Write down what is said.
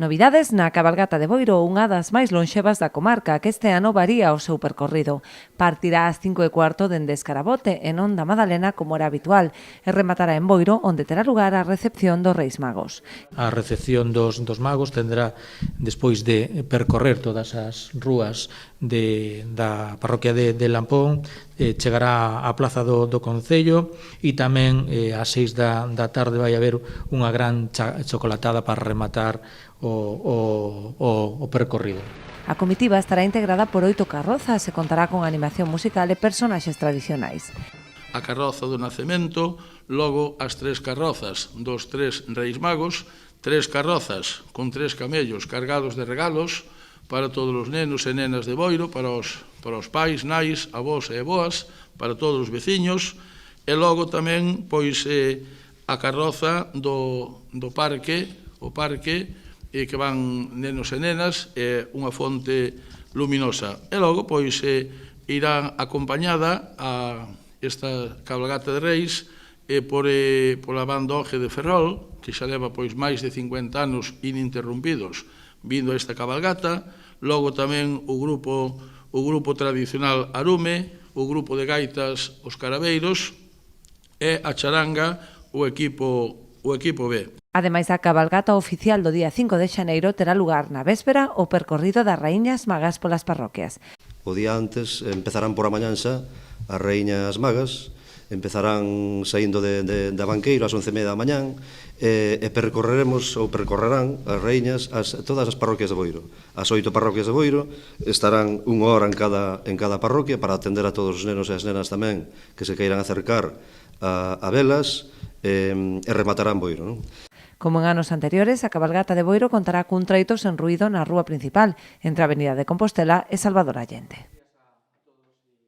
Novidades na cabalgata de Boiro, unha das máis lonxevas da comarca, que este ano varía o seu percorrido. Partirá ás 5:15 dende Escarabote, e non da Madalena como era habitual, e rematará en Boiro, onde terá lugar a recepción dos Reis Magos. A recepción dos magos tendrá, despois de percorrer todas as rúas da parroquia de Lampón, chegará á plaza do Concello, e tamén ás 6 da tarde vai haber unha gran chocolatada para rematar o percorrido. A comitiva estará integrada por 8 carrozas e contará con animación musical e personaxes tradicionais. A carroza do nacemento, logo as 3 carrozas dos 3 Reis Magos, 3 carrozas con 3 camellos cargados de regalos para todos os nenos e nenas de Boiro, para os pais, nais, avós e avoas, para todos os veciños, e logo tamén pois a carroza do parque, o parque, que van nenos e nenas, e unha fonte luminosa. E logo pois irá acompañada a esta cabalgata de Reis pola banda Oje de Ferrol, que xa leva pois máis de 50 anos ininterrumpidos vindo a esta cabalgata, logo tamén o grupo tradicional Arume, o grupo de gaitas Os Carabeiros e a charanga o equipo B. Ademais, a cabalgata oficial do día 5 de xaneiro terá lugar na véspera o percorrido das Raíñas Magas polas parroquias. O día antes empezarán por a mañanxa as Raíñas Magas, empezarán saindo da Banqueiro ás 11:30 da mañán e percorrerán as Raíñas todas as parroquias de Boiro. As 8 parroquias de Boiro estarán unha hora en cada parroquia para atender a todos os nenos e as nenas tamén que se queiran acercar a velas e rematarán Boiro, non? Como en anos anteriores, a cabalgata de Boiro contará cun treito sen ruído na rúa principal, entre a Avenida de Compostela e Salvador Allende.